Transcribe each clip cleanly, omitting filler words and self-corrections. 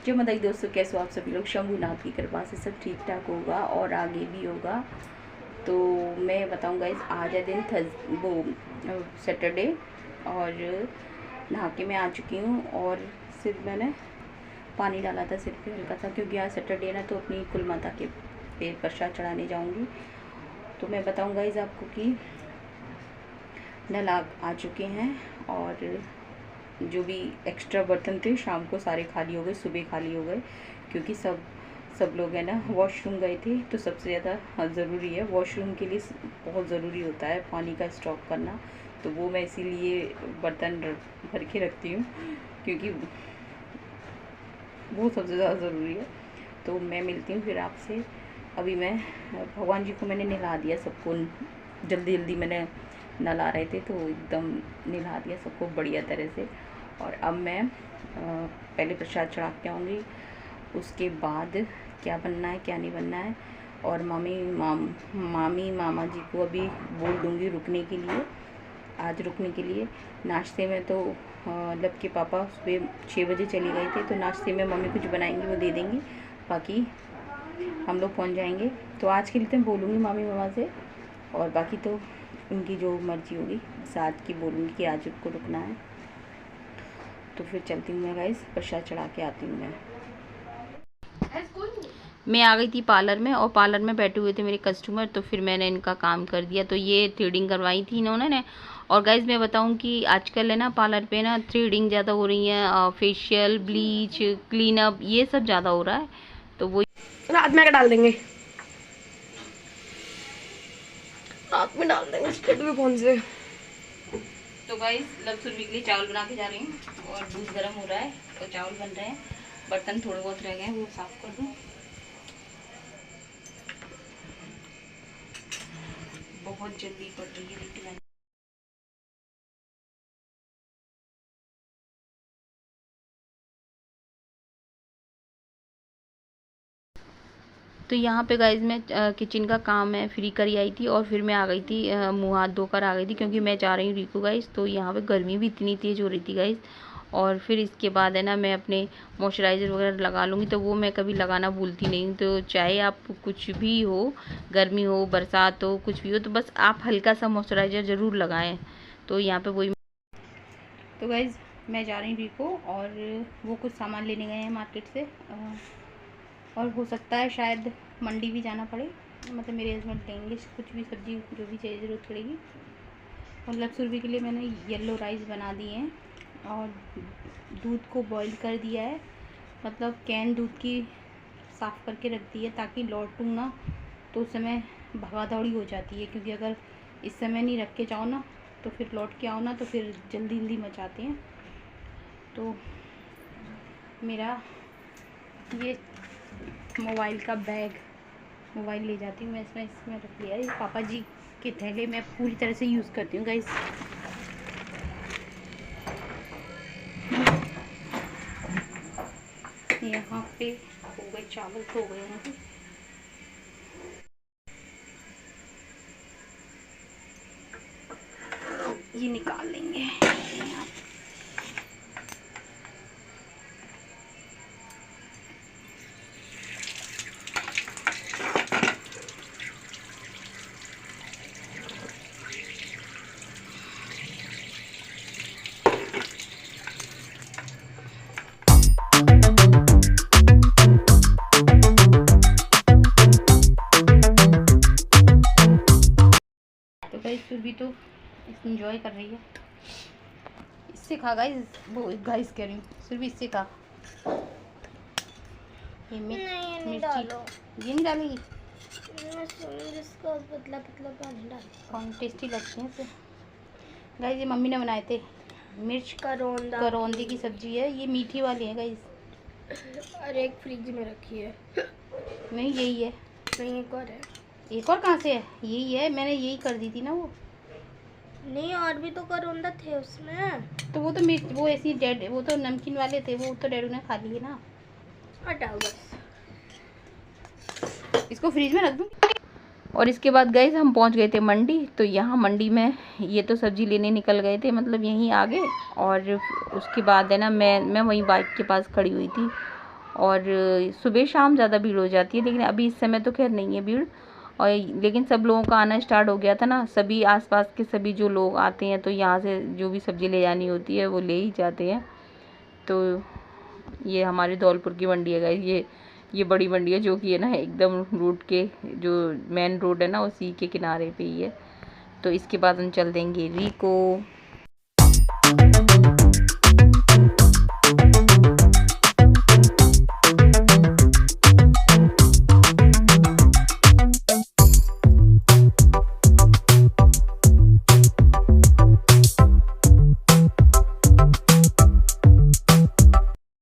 जो मदाई दोस्तों, कैसे हो आप सभी लोग। शंभुनाथ की कृपा से सब ठीक ठाक होगा और आगे भी होगा। तो मैं बताऊंगा इस आज है दिन वो सैटरडे, और नहा के मैं आ चुकी हूँ और सिर मैंने पानी डाला था सिर पे हल्का सा, क्योंकि आज सैटरडे ना, तो अपनी कुल माता के पे प्रसाद चढ़ाने जाऊँगी। तो मैं बताऊँगा इस आपको कि नल आ चुके हैं, और जो भी एक्स्ट्रा बर्तन थे शाम को सारे खाली हो गए, सुबह खाली हो गए, क्योंकि सब लोग है ना वॉशरूम गए थे। तो सबसे ज़्यादा ज़रूरी है वॉशरूम के लिए, बहुत ज़रूरी होता है पानी का स्टॉक करना। तो वो मैं इसीलिए बर्तन भर के रखती हूँ, क्योंकि वो सबसे ज़्यादा ज़रूरी है। तो मैं मिलती हूँ फिर आपसे। अभी मैं भगवान जी को मैंने नहला दिया सबको, जल्दी जल्दी मैंने नला रहे थे तो एकदम नहला दिया सबको बढ़िया तरह से। और अब मैं पहले प्रसाद चढ़ा के आऊँगी, उसके बाद क्या बनना है क्या नहीं बनना है। और मामी मामा जी को अभी बोल दूँगी रुकने के लिए, आज रुकने के लिए। नाश्ते में तो लब के पापा सुबह 6 बजे चले गए थे, तो नाश्ते में मम्मी कुछ बनाएंगी वो दे देंगी, बाकी हम लोग पहुंच जाएंगे। तो आज के लिए तो मैं बोलूँगी मामी मामा से, और बाकी तो उनकी जो मर्ज़ी होगी, साथ की बोलूँगी कि आज उनको रुकना है। तो फिर चलती हूँ मैं गाइस, प्रसाद चढ़ा के आती हूँ मैं आ गई थी पार्लर में, और पार्लर में बैठे हुए थे मेरे कस्टमर, तो फिर मैंने इनका काम कर दिया। तो ये थ्रेडिंग करवाई थी इन्होंने ने। और गाइज मैं बताऊं कि आजकल है ना पार्लर पे ना थ्रेडिंग ज़्यादा हो रही है, फेशियल, ब्लीच, क्लीन अप, ये सब ज़्यादा हो रहा है। तो वो रात में डाल देंगे, रात में डाल देंगे स्टेट में कौन से। तो गाइस लपसुर के लिए चावल बना के जा रही हूँ, और दूध गर्म हो रहा है तो चावल बन रहे हैं। बर्तन थोड़े बहुत रह गए हैं, वो साफ कर दूँ। बहुत जल्दी पड़ रही है रोटी। तो यहाँ पे गाइज मैं किचन का काम है फ्री करी आई थी, और फिर मैं आ गई थी, मुँह हाथ धोकर आ गई थी, क्योंकि मैं जा रही हूँ रिको गाइज। तो यहाँ पे गर्मी भी इतनी तेज़ हो रही थी गाइज। और फिर इसके बाद है ना मैं अपने मॉइस्चराइज़र वगैरह लगा लूँगी, तो वो मैं कभी लगाना भूलती नहीं हूँ। तो चाहे आप कुछ भी हो, गर्मी हो, बरसात हो, कुछ भी हो, तो बस आप हल्का सा मॉइस्चराइज़र ज़रूर लगाएँ। तो यहाँ पर वही। तो गाइज मैं जा रही हूँ रिको, और वो कुछ सामान लेने गए हैं मार्केट से, और हो सकता है शायद मंडी भी जाना पड़े, मतलब मेरे हस्बैंड लेंगे कुछ भी सब्जी जो भी चाहिए ज़रूरत पड़ेगी। और लपसुरबी के लिए मैंने येलो राइस बना दिए हैं, और दूध को बॉईल कर दिया है, मतलब कैन दूध की साफ़ करके रख दी है, ताकि लौटूँ ना तो उस समय भागा दौड़ी हो जाती है, क्योंकि अगर इस समय नहीं रख के जाओ ना तो फिर लौट के आओ ना तो फिर जल्दी जल्दी मचाते हैं। तो मेरा ये मोबाइल का बैग, मोबाइल ले जाती हूँ मैं, इसमें रख लिया है। पापा जी के थैले मैं पूरी तरह से यूज़ करती हूँ गाइस। यहाँ पे हो गए चावल, तो हो गए हैं, ये निकाल लेंगे। फिर भी तो इंजॉय कर रही है, इससे खा गाइस, वो गाइस कह रही हूँ, फिर भी इससे खा। ये मिर्ची ये नहीं डालेगी, पतला पतला पानी डाल, कौन टेस्टी लगते हैं इसे। गाइस ये मम्मी ने बनाए थे, मिर्च करौंदी की सब्जी है, ये मीठी वाली है गाइस। अरे एक फ्रिज में रखी है, नहीं यही है, नहीं एक और है। एक और कहाँ से है, यही है, मैंने यही कर दी थी ना वो। नहीं और भी तो करौंदा थे उसमें। तो वो तो मिर्च, वो ऐसी डेड, वो तो नमकीन वाले थे, वो तो डैडू ने खा लिए ना। हटाओ बस, इसको फ्रिज में रख दूँ। और इसके बाद गए हम पहुंच गए थे मंडी। तो यहाँ मंडी में ये तो सब्जी लेने निकल गए थे, मतलब यहीं आ गए। और उसके बाद है ना मैं वहीं बाइक के पास खड़ी हुई थी, और सुबह शाम ज़्यादा भीड़ हो जाती है, लेकिन अभी इस समय तो खैर नहीं है भीड़। और लेकिन सब लोगों का आना स्टार्ट हो गया था ना, सभी आसपास के सभी जो लोग आते हैं तो यहाँ से जो भी सब्ज़ी ले जानी होती है वो ले ही जाते हैं। तो ये हमारे धौलपुर की मंडी है गाइस, ये बड़ी मंडी है जो कि है ना एकदम रोड के, जो मेन रोड है ना उसी के किनारे पे ही है। तो इसके बाद हम चल देंगे रीको।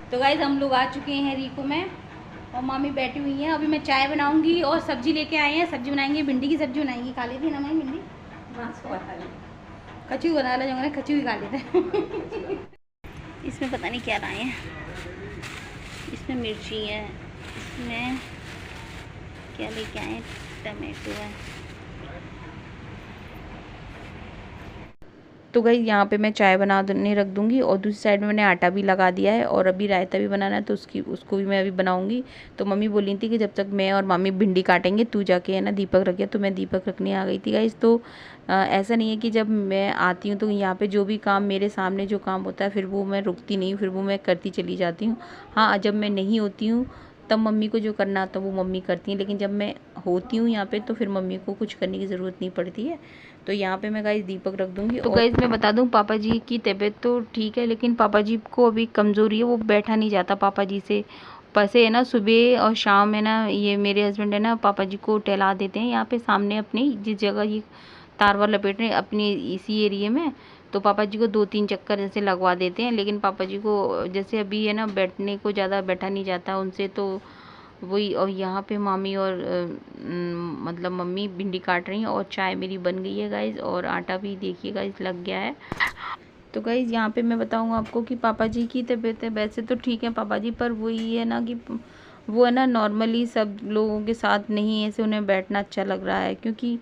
तो गाइस हम लोग आ चुके हैं रीको में और मामी बैठी हुई हैं। अभी मैं चाय बनाऊंगी और सब्जी लेके आए हैं, सब्जी बनाएंगे, भिंडी की सब्जी बनाएंगी। खा लेती है ना मामी भिंडी? कचू बना ला जाऊंगा, कचू ही खा लेते। इसमें पता नहीं क्या लाए हैं, इसमें मिर्ची है, इसमें क्या लेके आए, टमाटो है। तो गई यहाँ पे मैं चाय बनाने रख दूँगी और दूसरी साइड में मैंने आटा भी लगा दिया है और अभी रायता भी बनाना है तो उसको भी मैं अभी बनाऊँगी। तो मम्मी बोली थी कि जब तक मैं और मामी भिंडी काटेंगे तू जाके है ना दीपक रख गया, तो मैं दीपक रखने आ गई थी गाइस। तो ऐसा नहीं है कि जब मैं आती हूँ तो यहाँ पे जो भी काम मेरे सामने जो काम होता है फिर वो मैं रुकती नहीं हूँ, फिर वो मैं करती चली जाती हूँ। हाँ, जब मैं नहीं होती हूँ तब मम्मी को जो करना आता है वो मम्मी करती हैं, लेकिन जब मैं होती हूँ यहाँ पे तो फिर मम्मी को कुछ करने की ज़रूरत नहीं पड़ती है। तो यहाँ पे मैं गाइस दीपक रख दूँगी। तो गाइस मैं बता दूँ, पापा जी की तबीयत तो ठीक है, लेकिन पापा जी को अभी कमज़ोरी है, वो बैठा नहीं जाता पापा जी से। पैसे है ना सुबह और शाम है ना, ये मेरे हस्बैंड है ना पापा जी को टहला देते हैं यहाँ पे सामने अपनी जिस जगह ये तारवा लपेट रहे अपनी इसी एरिया में। तो पापा जी को 2-3 चक्कर जैसे लगवा देते हैं, लेकिन पापा जी को जैसे अभी है ना बैठने को ज़्यादा बैठा नहीं जाता उनसे, तो वही। और यहाँ पे मामी और मतलब मम्मी भिंडी काट रही हैं और चाय मेरी बन गई है गाइज, और आटा भी देखिए गाइज लग गया है। तो गाइज यहाँ पे मैं बताऊँ आपको कि पापा जी की तबीयत है वैसे तो ठीक है पापा जी, पर वही है ना कि वो है ना नॉर्मली सब लोगों के साथ नहीं ऐसे उन्हें बैठना अच्छा लग रहा है, क्योंकि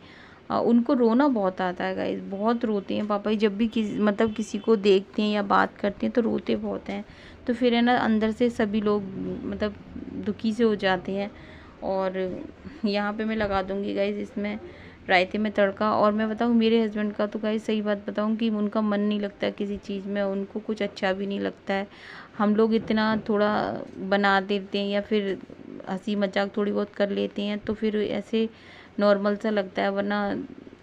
उनको रोना बहुत आता है गाइज, बहुत रोते हैं पापा जी। जब भी मतलब किसी को देखते हैं या बात करते हैं तो रोते बहुत हैं। तो फिर है ना अंदर से सभी लोग मतलब दुखी से हो जाते हैं। और यहाँ पे मैं लगा दूँगी गाइज इसमें रायते में तड़का। और मैं बताऊँ मेरे हस्बैंड का तो गाइज सही बात बताऊँ कि उनका मन नहीं लगता किसी चीज़ में, उनको कुछ अच्छा भी नहीं लगता है। हम लोग इतना थोड़ा बना देते हैं या फिर हंसी मजाक थोड़ी बहुत कर लेते हैं तो फिर ऐसे नॉर्मल सा लगता है, वरना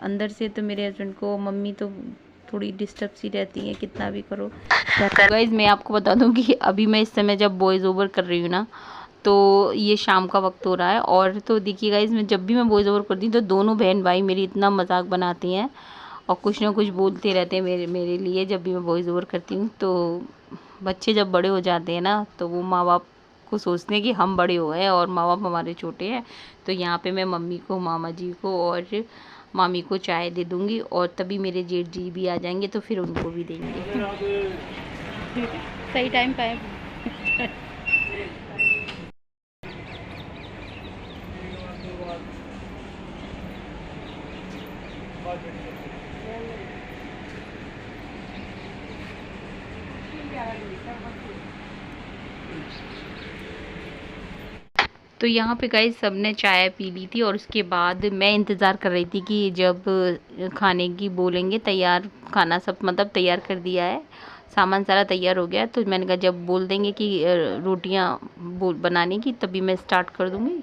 अंदर से तो मेरे हस्बैंड को मम्मी तो थोड़ी डिस्टर्ब सी रहती है कितना भी करो। तो गाइज मैं आपको बता दूं कि अभी मैं इस समय जब वॉइस ओवर कर रही हूँ ना तो ये शाम का वक्त हो रहा है। और तो देखिए गाइज मैं जब भी मैं वॉइस ओवर करती हूँ तो दोनों बहन भाई मेरी इतना मजाक बनाती हैं और कुछ ना कुछ बोलते रहते हैं मेरे लिए जब भी मैं वॉइस ओवर करती हूँ। तो बच्चे जब बड़े हो जाते हैं ना तो वो माँ बाप को सोचते हैं कि हम बड़े हो गए और माँ बाप हमारे छोटे हैं। तो यहाँ पे मैं मम्मी को, मामा जी को और मामी को चाय दे दूँगी और तभी मेरे जेठ जी भी आ जाएंगे तो फिर उनको भी देंगे। सही टाइम पे आए। तो यहाँ पे गाइस सबने चाय पी ली थी और उसके बाद मैं इंतज़ार कर रही थी कि जब खाने की बोलेंगे। तैयार खाना सब मतलब तैयार कर दिया है, सामान सारा तैयार हो गया है। तो मैंने कहा जब बोल देंगे कि रोटियाँ बनाने की तभी मैं स्टार्ट कर दूँगी।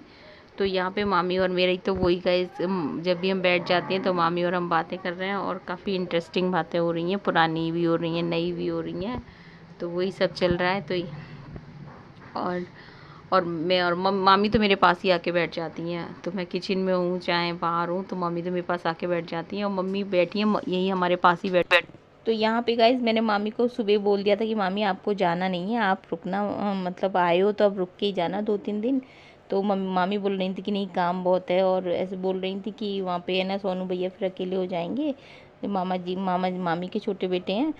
तो यहाँ पे मामी और मेरी तो वही गाइस, जब भी हम बैठ जाते हैं तो मामी और हम बातें कर रहे हैं और काफ़ी इंटरेस्टिंग बातें हो रही हैं, पुरानी भी हो रही हैं नई भी हो रही हैं। तो वही सब चल रहा है। तो और मैं और मामी तो मेरे पास ही आके बैठ जाती हैं। तो मैं किचन में हूँ चाहे बाहर हूँ तो मम्मी तो मेरे पास आके बैठ जाती हैं और मम्मी बैठी हैं यही हमारे पास ही बैठ। तो यहाँ पे गाइज मैंने मामी को सुबह बोल दिया था कि मामी आपको जाना नहीं है, आप रुकना, मतलब आए हो तो अब रुक के ही जाना 2-3 दिन। तो मामी बोल रही थी कि नहीं काम बहुत है, और ऐसे बोल रही थी कि वहाँ पे है ना सोनू भैया फिर अकेले हो जाएंगे, मामी के छोटे बेटे हैं।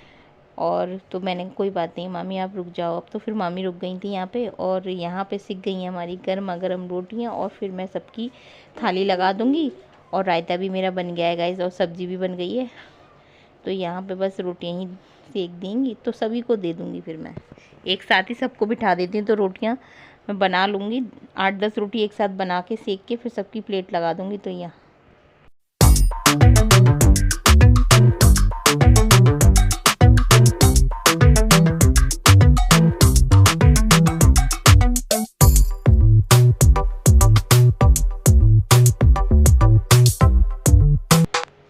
और तो मैंने कोई बात नहीं मामी आप रुक जाओ अब। तो फिर मामी रुक गई थी यहाँ पे और यहाँ पे सिक गई हैं हमारी गर्मा गर्म रोटियाँ और फिर मैं सबकी थाली लगा दूँगी। और रायता भी मेरा बन गया है गाइस और सब्ज़ी भी बन गई है। तो यहाँ पे बस रोटियाँ ही सेक देंगी तो सभी को दे दूँगी, फिर मैं एक साथ ही सबको बिठा देती हूँ तो रोटियाँ मैं बना लूँगी। 8-10 रोटी एक साथ बना के सेक के फिर सबकी प्लेट लगा दूँगी। तो यहाँ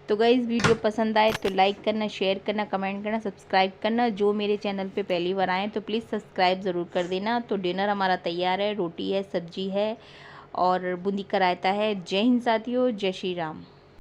तो गाइज़ वीडियो पसंद आए तो लाइक करना, शेयर करना, कमेंट करना, सब्सक्राइब करना। जो मेरे चैनल पे पहली बार आए तो प्लीज़ सब्सक्राइब ज़रूर कर देना। तो डिनर हमारा तैयार है, रोटी है, सब्जी है और बूंदी का रायता है। जय हिंद साथियों, जय श्री राम।